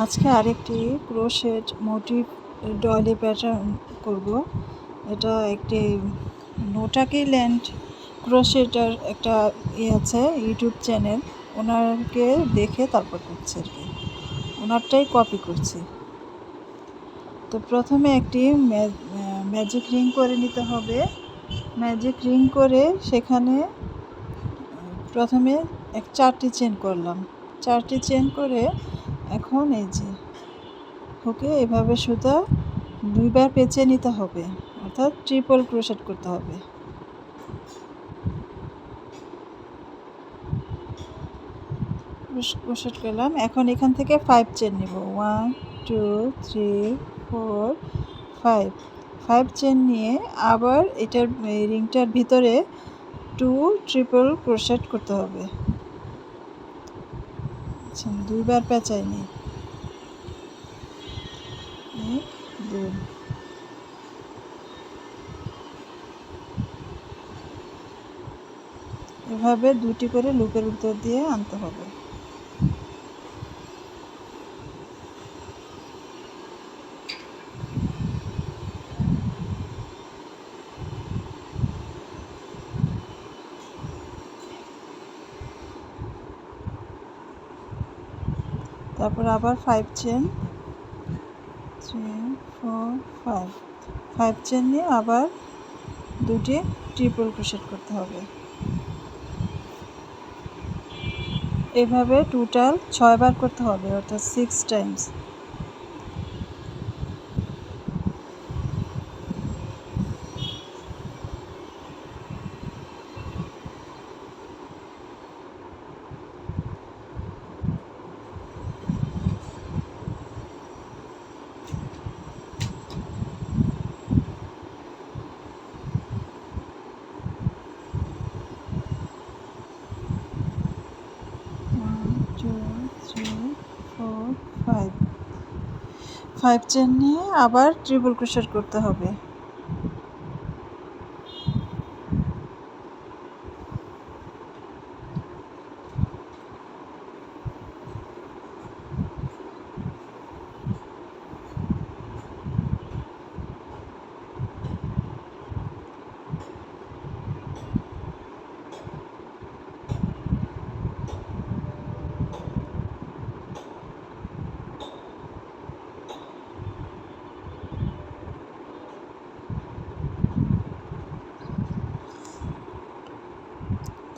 আজকে আরেকটি crochet motive Dolly pattern করব। এটা একটি নোটাকি ল্যান্ড ক্রোশেটার একটা আছে ইউটিউব চ্যানেল, ওনাকে দেখে তারপর করছি আর কি, ওনারটাই কপি করছি। তো প্রথমে একটি ম্যাজিক রিং করে নিতে হবে। ম্যাজিক রিং করে সেখানে প্রথমে 4টি চেন করলাম। 4টি চেন করে এখন এই যে হুকে এভাবে সুতা 2বার পেঁচে নিতে হবে, অর্থাৎ ট্রিপল ক্রোশেট করতে হবে। ক্রোশেট করলাম। এখন এখান থেকে 5 চেন নিব। 1 2 3 4 5 5 চেন নিয়ে আবার এটার রিংটার ভিতরে 2 ট্রিপল ক্রোশেট করতে হবে। আচ্ছা, 2বার পেঁচাই নিই। 1 2 এভাবে 2টি করে লুপের ভিতর দিয়ে আনতে হবে। তারপর আবার 5 চেন 3 4 5 5 চেন নিয়ে আবার 2টি ট্রিপল ক্রোশেট করতে হবে। এভাবে টোটাল 6 বার করতে হবে, অর্থাৎ 6 টাইমস। ফাইভ চেন নিয়ে আবার ট্রিপল ক্রোশেট করতে হবে।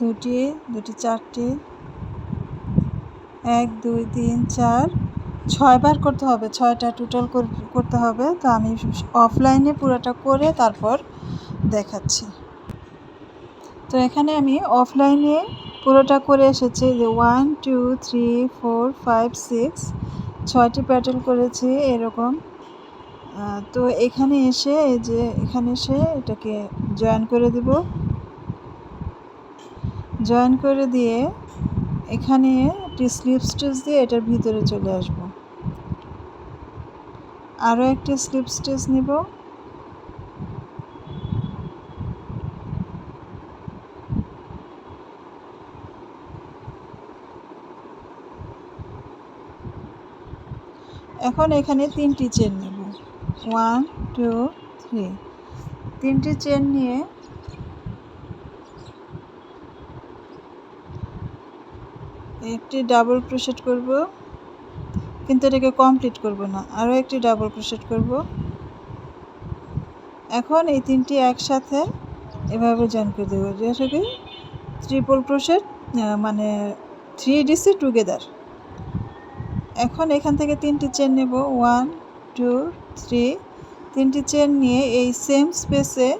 দুটি 4টি 1 2 3 4 6 বার করতে হবে। 6টা টোটাল করতে হবে। তো আমি অফলাইনে পুরোটা করে তারপর দেখাচ্ছি। তো এখানে আমি অফলাইনে পুরোটা করে এসেছি, যে 1 2 3 4 5 6 6টি প্যাটার্ন করেছি এরকম। তো এখানে এসে এখানে এসে এটাকে জয়েন করে দিব। জয়েন করে দিয়ে এখানে একটি স্লিপ স্টিচ দিয়ে এটার ভিতরে চলে আসব। আরও একটি স্লিপ স্টিচ নিব। এখন এখানে 3টি চেন নেব। 1 2 3 3টি চেন নিয়ে একটি ডাবল ক্রোশেট করব, কিন্তু এটাকে কমপ্লিট করব না, আরও একটি ডাবল ক্রোশেট করব। এখন এই 3টি একসাথে এভাবে জয়েন করে দেবো, যেটাকে ট্রিপল ক্রোশেট, মানে 3DC টুগেদার। এখন এখান থেকে 3টি চেন নেব। 1 2 3 3টি চেন নিয়ে এই সেম স্পেসে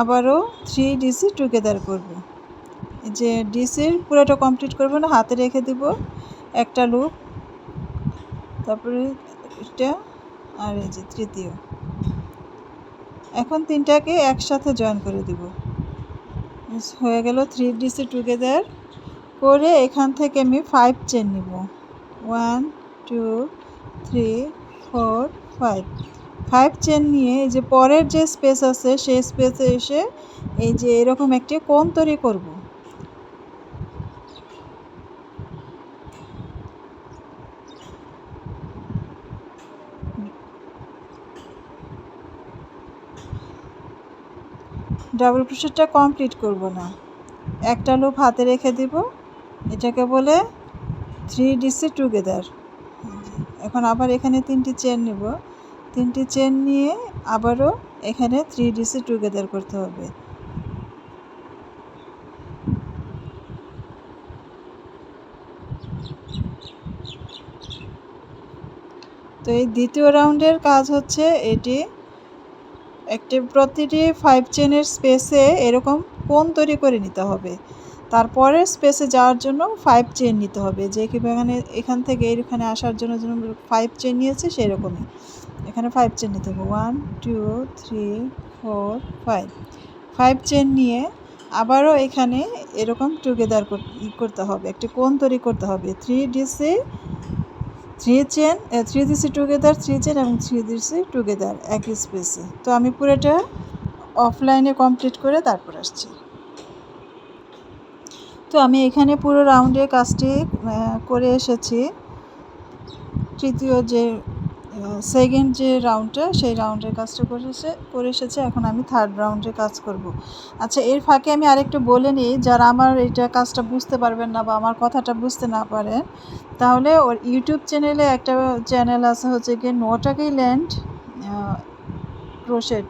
আবারও 3DC টুগেদার করব। যে ডিসির পুরোটা কমপ্লিট করব না, হাতে রেখে দিব একটা লুপ, তারপরে এটা আর এই যে তৃতীয়। এখন 3টাকে একসাথে জয়েন করে দিব। হয়ে গেল 3DC টুগেদার। করে এখান থেকে আমি 5 চেন নিব। 1 2 3 4 5 5 চেন নিয়ে এই যে পরের যে স্পেস আছে সেই স্পেসে এসে এই যে এরকম একটি কোণ তৈরি করব। ডাবল ক্রোশেটটা কমপ্লিট করব না, একটা লুপ হাতে রেখে দিব, এটাকে বলে 3DC টুগেদার। এখন আবার এখানে 3টি চেন নিব, 3টি চেন নিয়ে আবারও এখানে 3DC টুগেদার করতে হবে। তো এই দ্বিতীয় রাউন্ডের কাজ হচ্ছে এটি প্রতিটি 5 চেনের স্পেসে এরকম কোণ তৈরি করে নিতে হবে, তারপরে স্পেসে যাওয়ার জন্য 5 চেন নিতে হবে, যে কিভাবে এখান থেকে এখানে আসার জন্য 5 চেন নিয়েছে সেরকমই এখানে 5 চেন নিতে হবে। 1 2 3 4 5 5 চেন নিয়ে আবারও এখানে এরকম টুগেদার করতে হবে, একটি কোণ তৈরি করতে হবে। 3DC 3DC টুগেদার, 3 চেন এবং 3DC টুগেদার একই স্পেসে। তো আমি পুরোটা অফলাইনে কমপ্লিট করে তারপর আসছি। তো আমি এখানে পুরো রাউন্ডে কাজটি করে এসেছি। তৃতীয় যে সেকেন্ড যে রাউন্ডটা, সেই রাউন্ডের কাজটা করে এসেছে। এখন আমি থার্ড রাউন্ডে কাজ করব। আচ্ছা, এর ফাঁকে আমি আরেকটু বলে নিই, যারা আমার এটা কাজটা বুঝতে পারবেন না বা আমার কথাটা বুঝতে না পারেন, তাহলে ওর ইউটিউব চ্যানেলে একটা চ্যানেল আছে হচ্ছে গিয়ে নোটাকিল্যান্ড ক্রোশেট,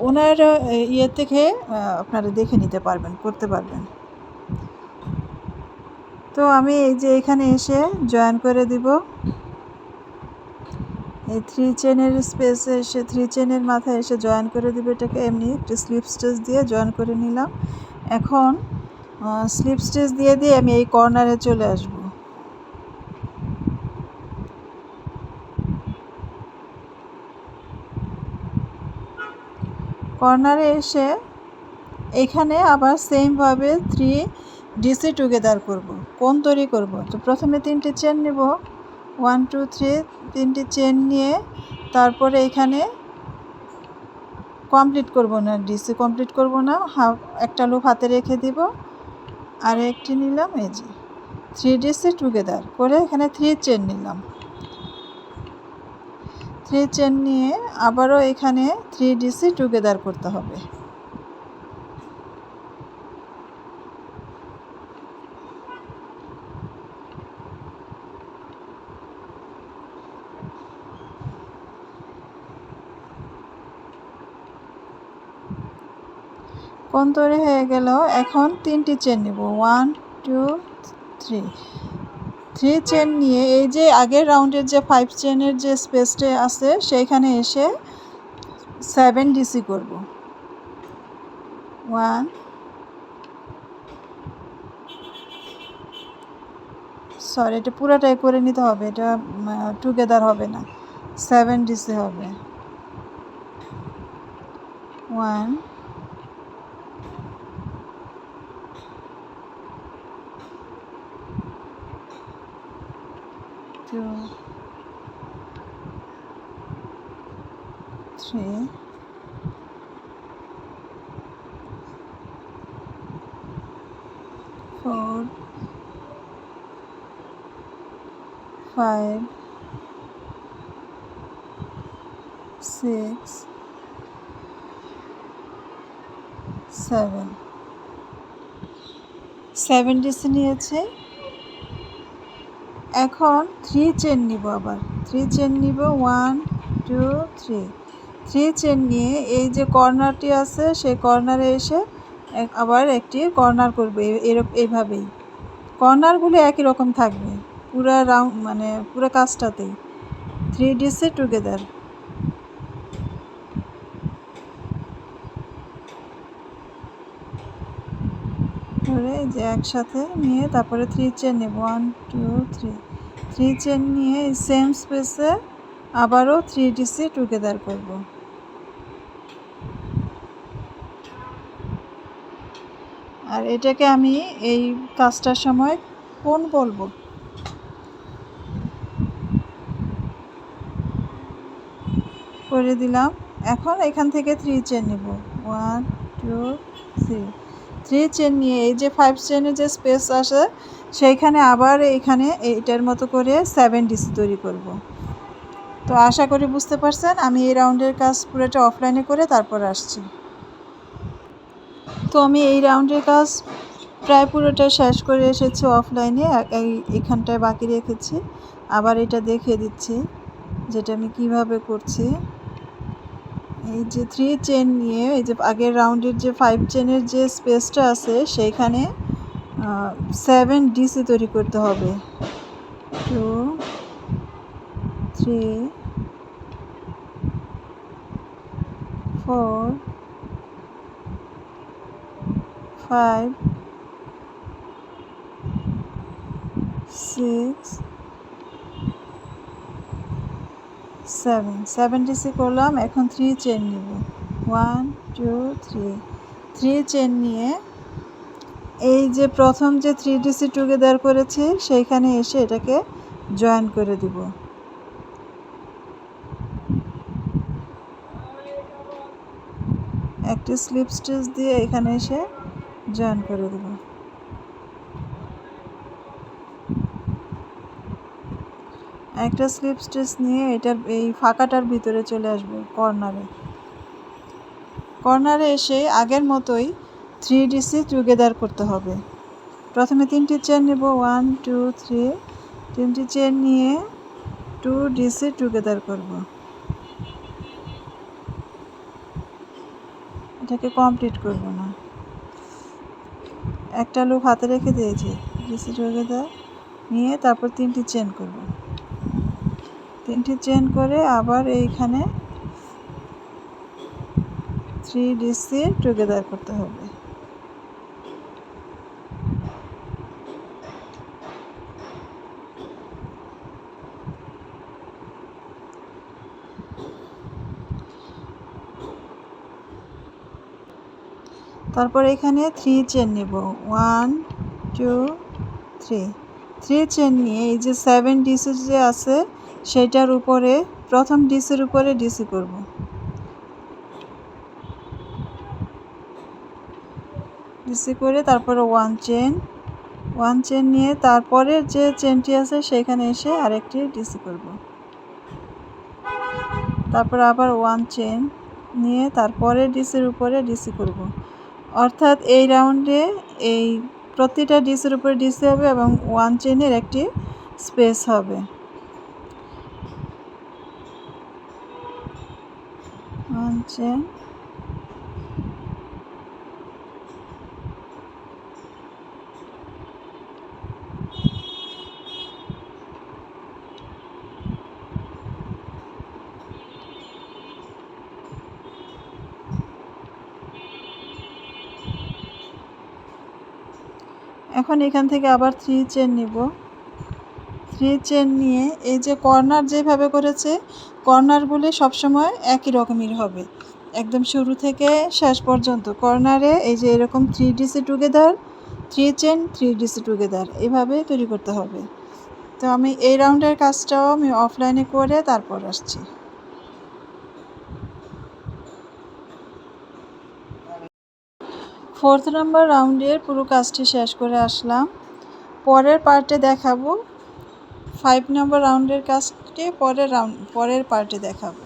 ওনার ইয়ে থেকে আপনারা দেখে নিতে পারবেন, করতে পারবেন। তো আমি এই যে এখানে এসে জয়েন করে দিব, এই 3 চেনের স্পেসে এসে 3 চেনের মাথায় এসে জয়েন করে দিব। এটাকে এমনি একটু স্লিপ স্টিচ দিয়ে জয়েন করে নিলাম। এখন স্লিপ স্টিচ দিয়ে আমি এই কর্নারে চলে আসব। কর্নারে এসে এখানে আবার সেমভাবে 3DC টুগেদার করব, কোণ তৈরি করব। তো প্রথমে 3টি চেন নেব, 1 2 3, 3টি চেন নিয়ে তারপরে এখানে কমপ্লিট করব না, ডিসি কমপ্লিট করব না, একটা লুপ হাতে রেখে দিব, আর একটি নিলাম এই যে 3DC টুগেদার করে এখানে 3 চেন নিলাম। 3 চেন নিয়ে আবারও এখানে 3DC টুগেদার করতে হবে। কোণ তৈরি হয়ে গেল। এখন 3টি চেন নেব, 1 2 3, 3 চেন নিয়ে এই যে আগের রাউন্ডের যে 5 চেনের যে স্পেসটা আছে সেইখানে এসে 7DC করব। 1 সরি, এটা পুরোটাই করে নিতে হবে, এটা টুগেদার হবে না, 7DC হবে। 1 2 3 4 5 6 7 7DC নিয়েছে। এখন 3 চেন নিব, আবার 3 চেন নিব, 1 2 3, 3 চেন নিয়ে এই যে কর্নারটি আছে সেই কর্নারে এসে আবার একটি কর্নার করবে, এইভাবেই কর্নারগুলো একই রকম থাকবে পুরো রাউন্ড, মানে পুরো কাজটাতেই 3DC টুগেদার। করে যে একসাথে নিয়ে তারপরে 3 চেন নেব, 1 2 3, 3 চেন নিয়ে এই সেম স্পেসে আবারও 3DC টুগেদার করব। আর এটাকে আমি এই কাজটার সময় কোণ বলবো। করে দিলাম। এখন এখান থেকে 3 চেন নেব, 1 2 3, 3 চেন নিয়ে এই যে 5 চেনের যে স্পেস আসে সেইখানে আবার এখানে এইটার মতো করে 7DC তৈরি করব। তো আশা করি বুঝতে পারছেন। আমি এই রাউন্ডের কাজ পুরোটা অফলাইনে করে তারপর আসছি। তো আমি এই রাউন্ডের কাজ প্রায় পুরোটা শেষ করে এসেছি অফলাইনে। এখানটায় বাকি রেখেছি। আবার এটা দেখিয়ে দিচ্ছি যেটা আমি কিভাবে করছি। এই যে 3 চেন নিয়ে এই যে আগের রাউন্ডের যে 5 চেনের যে স্পেসটা আছে সেইখানে 7 ডিসি তৈরি করতে হবে। 2 3 4 5 6 7 ডিসি করলাম। এখন 3 চেন নিব। 1 2 3 3 চেন নিয়ে এই যে প্রথম যে 3 ডিসি টুগেদার করেছি সেইখানে এসে এটাকে জয়েন করে দিব। একটি স্লিপ স্টিচ দিয়ে এখানে এসে জয়েন করে দেব। একটা স্লিপ স্টিচ নিয়ে এটার এই ফাঁকাটার ভিতরে চলে আসবে কর্নারে এসে আগের মতোই 3 ডিসি টুগেদার করতে হবে। প্রথমে 3টি চেন নেব 1 2 3 3টি চেন নিয়ে 2 ডিসি টুগেদার করব। এটাকে কমপ্লিট করব না। একটা লুপ হাতে রেখে দিয়েছি। ডিসি টুগেদার নিয়ে তারপর 3টি চেন করব। 3টি চেন করে আবার এইখানে 3 ডিসি টুগেদার করতে হবে। তারপর এখানে 3 চেন নেব 1 2 3 3 চেন নিয়ে এই যে 7 ডিসি যে আছে সেটার উপরে প্রথম ডিসির উপরে ডিসি করব। ডিসি করে তারপরে 1 চেন নিয়ে তারপরে যে চেনটি আছে সেখানে এসে আরেকটি ডিসি করব। তারপর আবার 1 চেন নিয়ে তারপরে ডিসির উপরে ডিসি করব। অর্থাৎ এই রাউন্ডে এই প্রতিটা ডিসির উপরে ডিসি হবে এবং 1 চেনের একটি স্পেস হবে। 1 চেন এখন এখান থেকে আবার 3 চেন নিব। 3 চেন নিয়ে এই যে কর্নার যেভাবে করেছে কর্নারগুলি সবসময় একই রকমের হবে। একদম শুরু থেকে শেষ পর্যন্ত কর্নারে এই যে এরকম 3 DC together 3 chain 3 DC together এভাবে তৈরি করতে হবে। তো আমি এই রাউন্ডের কাজটাও আমি অফলাইনে করে তারপর আসছি। 4th নাম্বার রাউন্ডের পুরো কাজটি শেষ করে আসলাম। পরের পার্টে দেখাবো। 5 নম্বর রাউন্ডের কাজটি পরের পার্টে দেখাবো।